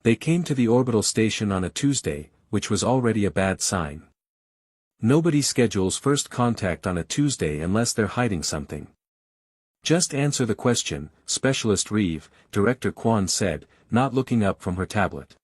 They came to the orbital station on a Tuesday, which was already a bad sign. Nobody schedules first contact on a Tuesday unless they're hiding something. Just answer the question, Specialist Reeve, Director Quan said, not looking up from her tablet.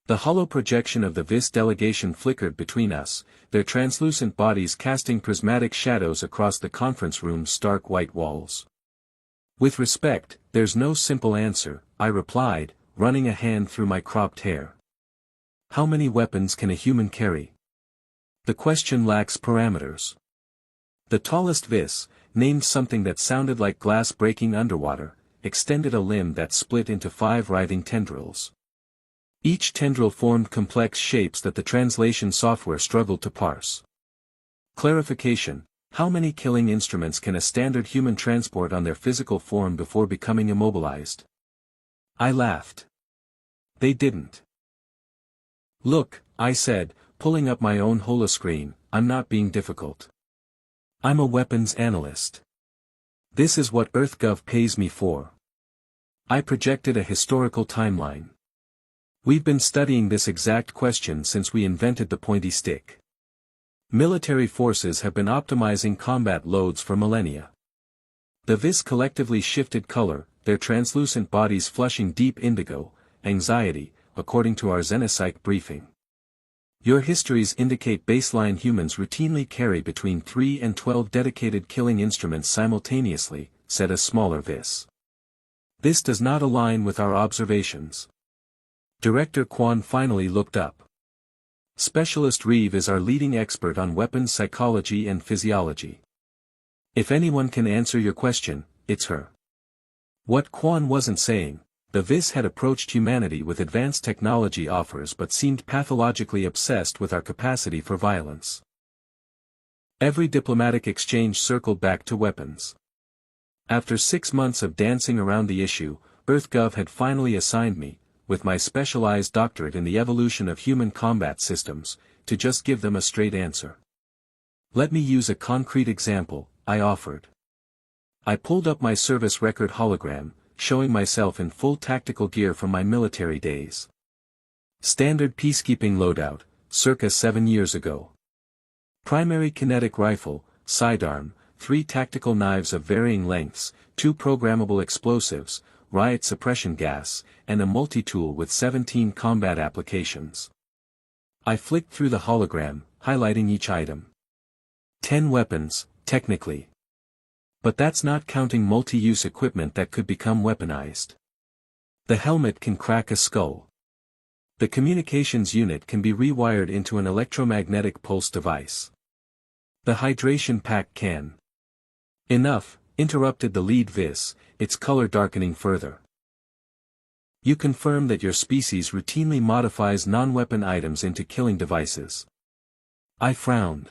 The hollow projection of the Viss delegation flickered between us, their translucent bodies casting prismatic shadows across the conference room's stark white walls. With respect, there's no simple answer, I replied, running a hand through my cropped hair. How many weapons can a human carry? The question lacks parameters. The tallest Viss, named something that sounded like glass breaking underwater, extended a limb that split into 5 writhing tendrils. Each tendril formed complex shapes that the translation software struggled to parse. Clarification: how many killing instruments can a standard human transport on their physical form before becoming immobilized? I laughed. They didn't. Look, I said, pulling up my own holoscreen, I'm not being difficult. I'm a weapons analyst. This is what EarthGov pays me for. I projected a historical timeline. We've been studying this exact question since we invented the pointy stick. Military forces have been optimizing combat loads for millennia. The Viss collectively shifted color, their translucent bodies flushing deep indigo, anxiety, according to our Xenopsych briefing. Your histories indicate baseline humans routinely carry between 3 and 12 dedicated killing instruments simultaneously, said a smaller Viss. This does not align with our observations. Director Quan finally looked up. Specialist Reeve is our leading expert on weapons psychology and physiology. If anyone can answer your question, it's her. What Quan wasn't saying, the Viss had approached humanity with advanced technology offers but seemed pathologically obsessed with our capacity for violence. Every diplomatic exchange circled back to weapons. After 6 months of dancing around the issue, EarthGov had finally assigned me, with my specialized doctorate in the evolution of human combat systems, to just give them a straight answer. Let me use a concrete example, I offered. I pulled up my service record hologram, showing myself in full tactical gear from my military days. Standard peacekeeping loadout, circa 7 years ago. Primary kinetic rifle, sidearm, 3 tactical knives of varying lengths, 2 programmable explosives, riot suppression gas, and a multi-tool with 17 combat applications. I flicked through the hologram, highlighting each item. 10 weapons, technically. But that's not counting multi-use equipment that could become weaponized. The helmet can crack a skull. The communications unit can be rewired into an electromagnetic pulse device. The hydration pack can. Enough, interrupted the lead Viss, its color darkening further. You confirm that your species routinely modifies non-weapon items into killing devices. I frowned.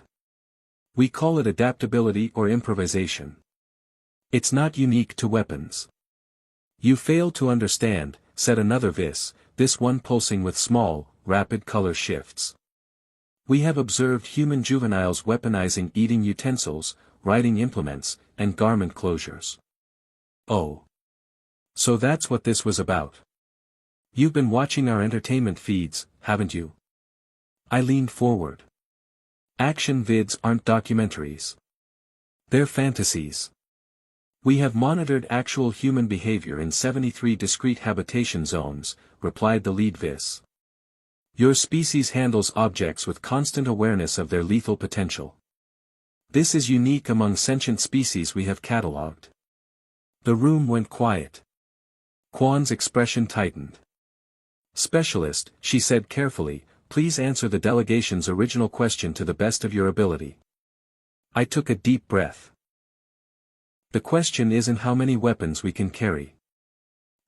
We call it adaptability or improvisation. It's not unique to weapons. You fail to understand, said another Viss, this one pulsing with small, rapid color shifts. We have observed human juveniles weaponizing eating utensils, writing implements, and garment closures. Oh. So that's what this was about. You've been watching our entertainment feeds, haven't you? I leaned forward. Action vids aren't documentaries. They're fantasies. We have monitored actual human behavior in 73 discrete habitation zones, replied the lead Viss. Your species handles objects with constant awareness of their lethal potential. This is unique among sentient species we have catalogued. The room went quiet. Quan's expression tightened. Specialist, she said carefully, please answer the delegation's original question to the best of your ability. I took a deep breath. The question isn't how many weapons we can carry.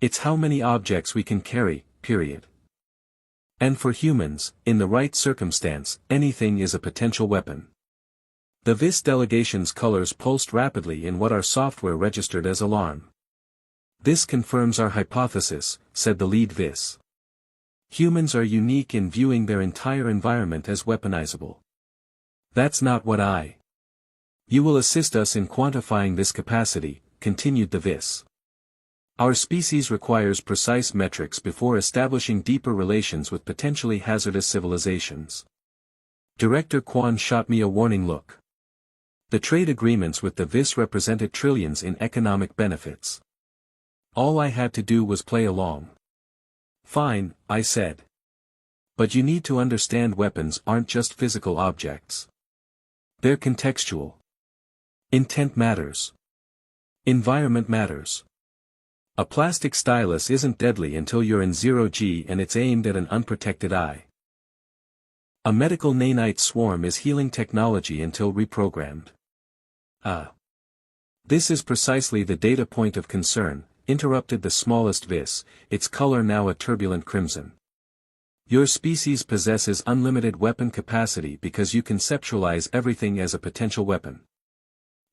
It's how many objects we can carry, period. And for humans, in the right circumstance, anything is a potential weapon. The Viss delegation's colors pulsed rapidly in what our software registered as alarm. This confirms our hypothesis, said the lead Viss. Humans are unique in viewing their entire environment as weaponizable. That's not what You will assist us in quantifying this capacity, continued the Viss. Our species requires precise metrics before establishing deeper relations with potentially hazardous civilizations. Director Kwon shot me a warning look. The trade agreements with the Viss represented trillions in economic benefits. All I had to do was play along. Fine, I said. But you need to understand weapons aren't just physical objects. They're contextual. Intent matters. Environment matters. A plastic stylus isn't deadly until you're in 0G and it's aimed at an unprotected eye. A medical nanite swarm is healing technology until reprogrammed. This is precisely the data point of concern, interrupted the smallest Viss, its color now a turbulent crimson. Your species possesses unlimited weapon capacity because you conceptualize everything as a potential weapon.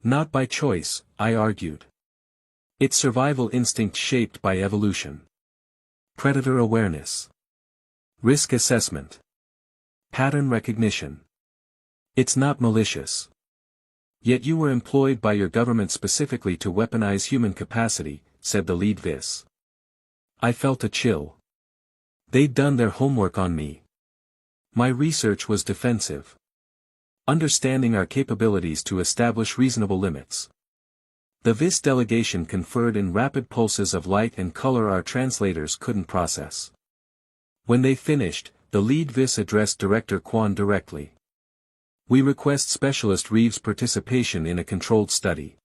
Not by choice, I argued. It's survival instinct shaped by evolution. Predator awareness. Risk assessment. Pattern recognition. It's not malicious. Yet you were employed by your government specifically to weaponize human capacity, said the lead Viss. I felt a chill. They'd done their homework on me. My research was defensive. Understanding our capabilities to establish reasonable limits. The Viss delegation conferred in rapid pulses of light and color our translators couldn't process. When they finished, the lead Viss addressed Director Kwon directly. We request Specialist Reeve's participation in a controlled study.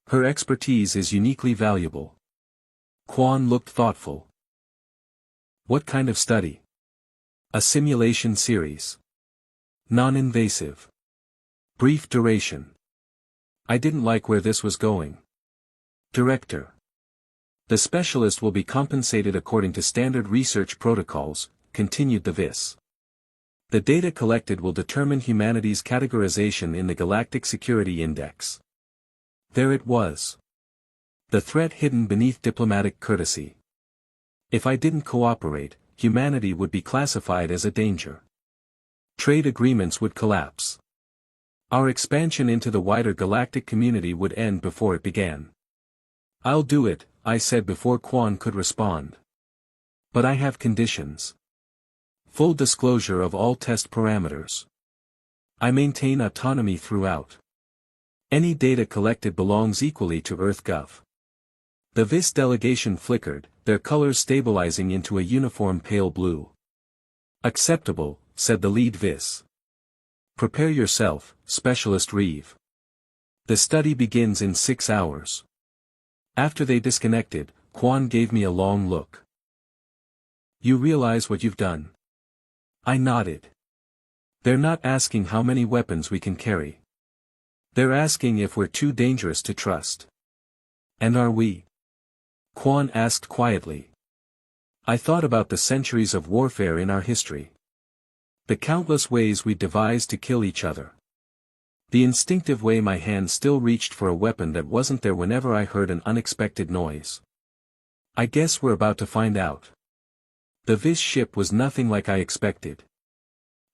Her expertise is uniquely valuable. Kwon looked thoughtful. What kind of study? A simulation series. Non-invasive. Brief duration. I didn't like where this was going. Director. The specialist will be compensated according to standard research protocols, continued the Viss. The data collected will determine humanity's categorization in the Galactic Security Index. There it was. The threat hidden beneath diplomatic courtesy. If I didn't cooperate, humanity would be classified as a danger. Trade agreements would collapse. Our expansion into the wider galactic community would end before it began. I'll do it, I said before Kwon could respond. But I have conditions. Full disclosure of all test parameters. I maintain autonomy throughout. Any data collected belongs equally to EarthGov. The Viss delegation flickered, their colors stabilizing into a uniform pale blue. Acceptable, said the lead Viss. Prepare yourself, Specialist Reeve. The study begins in 6 hours. After they disconnected, Kwon gave me a long look. You realize what you've done? I nodded. They're not asking how many weapons we can carry. They're asking if we're too dangerous to trust. And are we? Kwon asked quietly. I thought about the centuries of warfare in our history. The countless ways we devised to kill each other. The instinctive way my hand still reached for a weapon that wasn't there whenever I heard an unexpected noise. I guess we're about to find out. The Viss ship was nothing like I expected.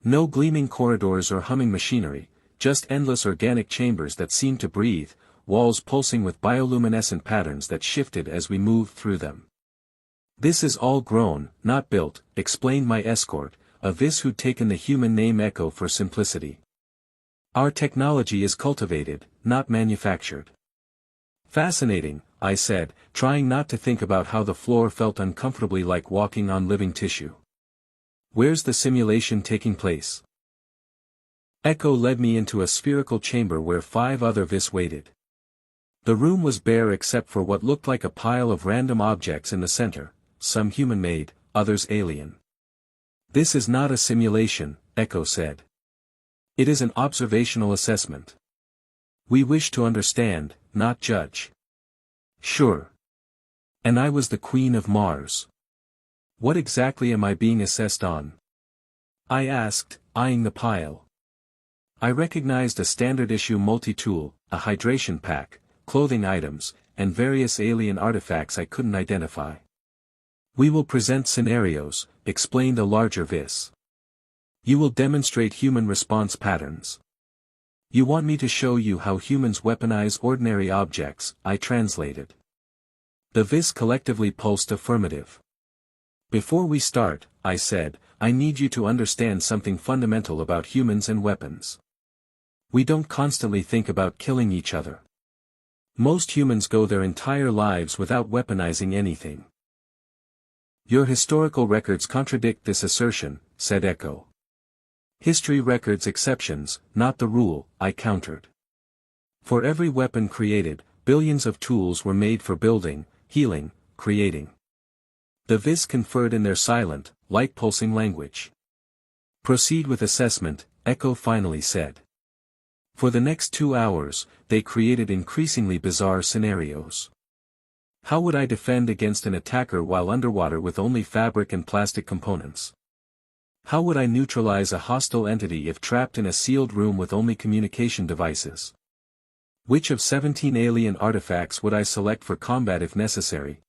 No gleaming corridors or humming machinery, just endless organic chambers that seemed to breathe, walls pulsing with bioluminescent patterns that shifted as we moved through them. This is all grown, not built, explained my escort, a Viss who'd taken the human name Echo for simplicity. Our technology is cultivated, not manufactured. Fascinating, I said, trying not to think about how the floor felt uncomfortably like walking on living tissue. Where's the simulation taking place? Echo led me into a spherical chamber where 5 other Viss waited. The room was bare except for what looked like a pile of random objects in the center, some human-made, others alien. This is not a simulation, Echo said. It is an observational assessment. We wish to understand, not judge. Sure. And I was the Queen of Mars. What exactly am I being assessed on? I asked, eyeing the pile. I recognized a standard-issue multi-tool, a hydration pack, clothing items, and various alien artifacts I couldn't identify. We will present scenarios, explained a larger Viss. You will demonstrate human response patterns. You want me to show you how humans weaponize ordinary objects, I translated. The Viss collectively pulsed affirmative. Before we start, I said, I need you to understand something fundamental about humans and weapons. We don't constantly think about killing each other. Most humans go their entire lives without weaponizing anything. Your historical records contradict this assertion, said Echo. History records exceptions, not the rule, I countered. For every weapon created, billions of tools were made for building, healing, creating. The Viss conferred in their silent, light-pulsing language. Proceed with assessment, Echo finally said. For the next 2 hours, they created increasingly bizarre scenarios. How would I defend against an attacker while underwater with only fabric and plastic components? How would I neutralize a hostile entity if trapped in a sealed room with only communication devices? Which of 17 alien artifacts would I select for combat if necessary?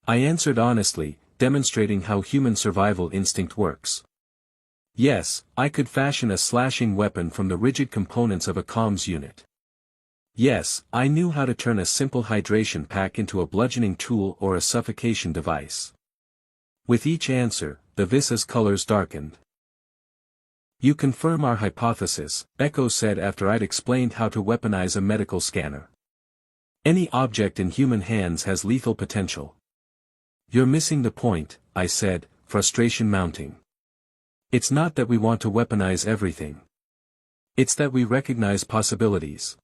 I answered honestly, demonstrating how human survival instinct works. Yes, I could fashion a slashing weapon from the rigid components of a comms unit. Yes, I knew how to turn a simple hydration pack into a bludgeoning tool or a suffocation device. With each answer, the Viss's colors darkened. You confirm our hypothesis, Echo said after I'd explained how to weaponize a medical scanner. Any object in human hands has lethal potential. You're missing the point, I said, frustration mounting. It's not that we want to weaponize everything. It's that we recognize possibilities.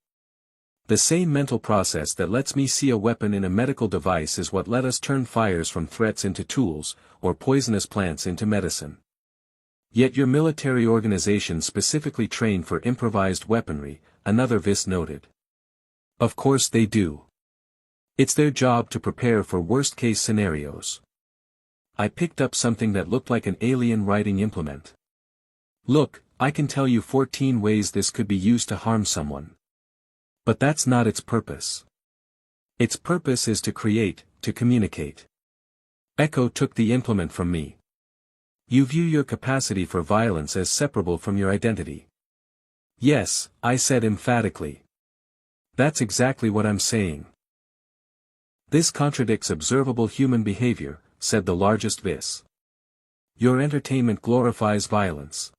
The same mental process that lets me see a weapon in a medical device is what let us turn fires from threats into tools, or poisonous plants into medicine. Yet your military organization specifically trained for improvised weaponry, another Viss noted. Of course they do. It's their job to prepare for worst-case scenarios. I picked up something that looked like an alien writing implement. Look, I can tell you 14 ways this could be used to harm someone. But that's not its purpose. Its purpose is to create, to communicate. Echo took the implement from me. You view your capacity for violence as separable from your identity. Yes, I said emphatically. That's exactly what I'm saying. This contradicts observable human behavior, said the largest Viss. Your entertainment glorifies violence.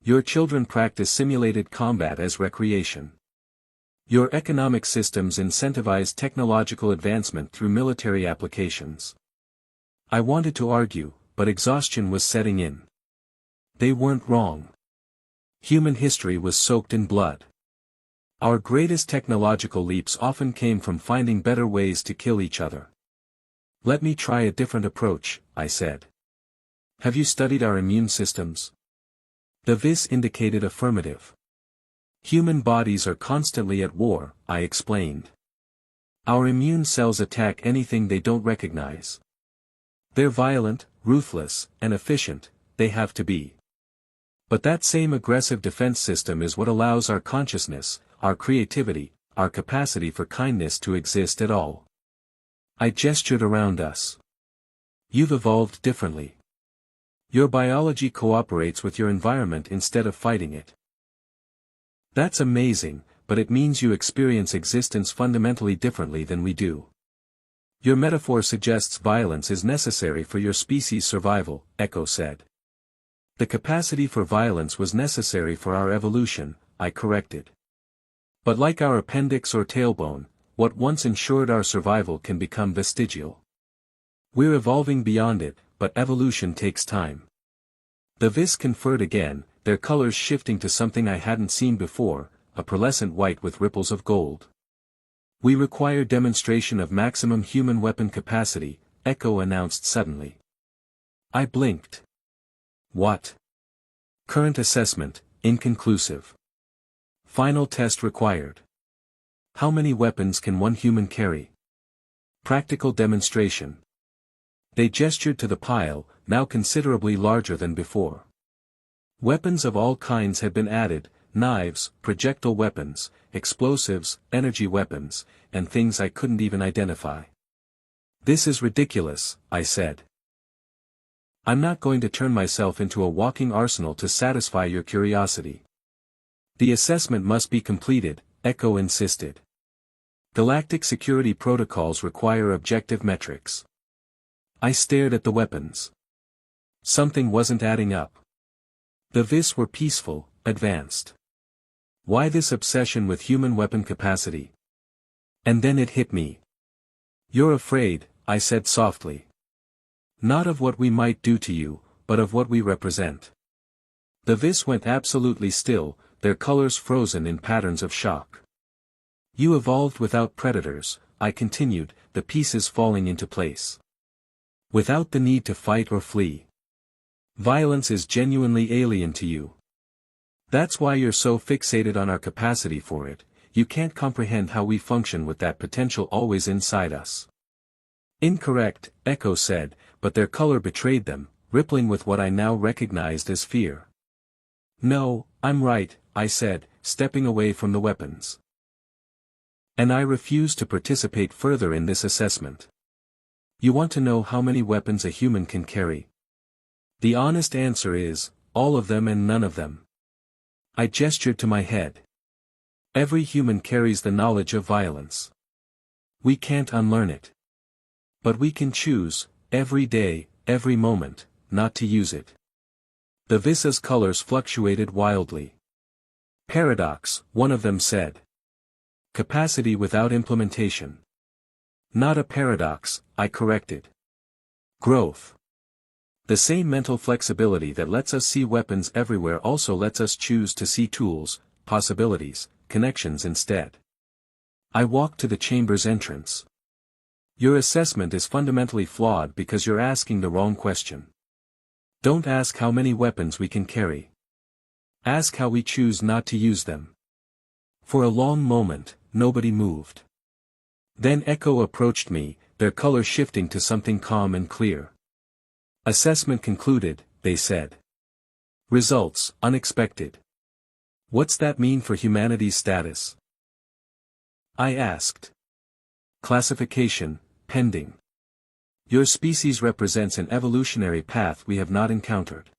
Your children practice simulated combat as recreation. Your economic systems incentivize technological advancement through military applications. I wanted to argue, but exhaustion was setting in. They weren't wrong. Human history was soaked in blood. Our greatest technological leaps often came from finding better ways to kill each other. Let me try a different approach, I said. Have you studied our immune systems? The Viss indicated affirmative. Human bodies are constantly at war, I explained. Our immune cells attack anything they don't recognize. They're violent, ruthless, and efficient, they have to be. But that same aggressive defense system is what allows our consciousness, our creativity, our capacity for kindness to exist at all. I gestured around us. You've evolved differently. Your biology cooperates with your environment instead of fighting it. That's amazing, but it means you experience existence fundamentally differently than we do. Your metaphor suggests violence is necessary for your species' survival, Echo said. The capacity for violence was necessary for our evolution, I corrected. But like our appendix or tailbone, what once ensured our survival can become vestigial. We're evolving beyond it, but evolution takes time. The Viss conferred again, their colors shifting to something I hadn't seen before, a pearlescent white with ripples of gold. We require demonstration of maximum human weapon capacity, Echo announced suddenly. I blinked. What? Current assessment, inconclusive. Final test required. How many weapons can one human carry? Practical demonstration. They gestured to the pile, now considerably larger than before. Weapons of all kinds had been added, knives, projectile weapons, explosives, energy weapons, and things I couldn't even identify. This is ridiculous, I said. I'm not going to turn myself into a walking arsenal to satisfy your curiosity. The assessment must be completed, Echo insisted. Galactic security protocols require objective metrics. I stared at the weapons. Something wasn't adding up. The Viss were peaceful, advanced. Why this obsession with human weapon capacity? And then it hit me. You're afraid, I said softly. Not of what we might do to you, but of what we represent. The Viss went absolutely still, their colors frozen in patterns of shock. You evolved without predators, I continued, the pieces falling into place. Without the need to fight or flee. Violence is genuinely alien to you. That's why you're so fixated on our capacity for it, you can't comprehend how we function with that potential always inside us. Incorrect, Echo said, but their color betrayed them, rippling with what I now recognized as fear. No, I'm right, I said, stepping away from the weapons. And I refuse to participate further in this assessment. You want to know how many weapons a human can carry? The honest answer is, all of them and none of them. I gestured to my head. Every human carries the knowledge of violence. We can't unlearn it. But we can choose, every day, every moment, not to use it. The Vissa's colors fluctuated wildly. Paradox, one of them said. Capacity without implementation. Not a paradox, I corrected. Growth. The same mental flexibility that lets us see weapons everywhere also lets us choose to see tools, possibilities, connections instead. I walked to the chamber's entrance. Your assessment is fundamentally flawed because you're asking the wrong question. Don't ask how many weapons we can carry. Ask how we choose not to use them. For a long moment, nobody moved. Then Echo approached me, their color shifting to something calm and clear. Assessment concluded, they said. Results, unexpected. What's that mean for humanity's status? I asked. Classification, pending. Your species represents an evolutionary path we have not encountered.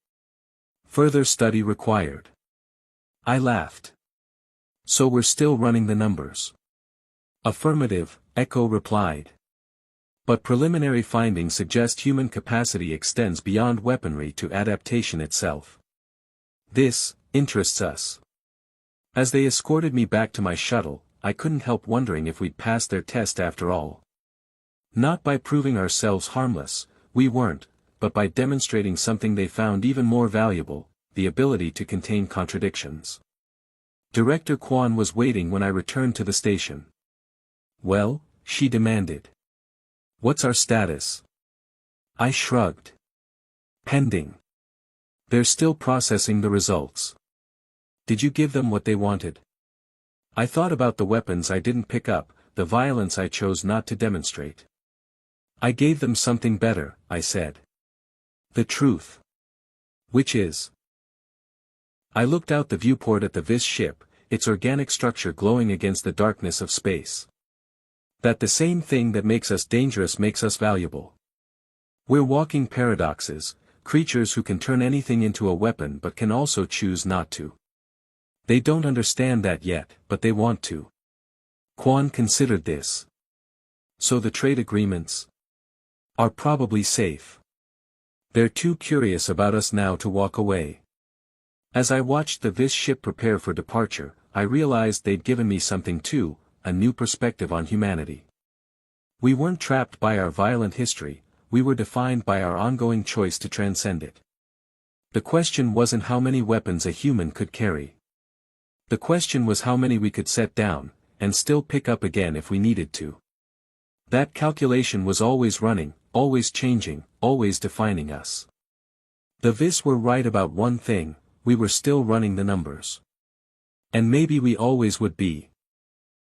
Further study required. I laughed. So we're still running the numbers. Affirmative, Echo replied. But preliminary findings suggest human capacity extends beyond weaponry to adaptation itself. This interests us. As they escorted me back to my shuttle, I couldn't help wondering if we'd passed their test after all. Not by proving ourselves harmless, we weren't, but by demonstrating something they found even more valuable, the ability to contain contradictions. Director Quan was waiting when I returned to the station. Well, she demanded. What's our status? I shrugged. Pending. They're still processing the results. Did you give them what they wanted? I thought about the weapons I didn't pick up, the violence I chose not to demonstrate. I gave them something better, I said. The truth. Which is? I looked out the viewport at the Viss ship, its organic structure glowing against the darkness of space. That the same thing that makes us dangerous makes us valuable. We're walking paradoxes, creatures who can turn anything into a weapon but can also choose not to. They don't understand that yet, but they want to. Quan considered this. So the trade agreements are probably safe. They're too curious about us now to walk away. As I watched the Viss ship prepare for departure, I realized they'd given me something too, a new perspective on humanity. We weren't trapped by our violent history, we were defined by our ongoing choice to transcend it. The question wasn't how many weapons a human could carry. The question was how many we could set down, and still pick up again if we needed to. That calculation was always running, always changing, always defining us. The Viss were right about one thing, we were still running the numbers. And maybe we always would be,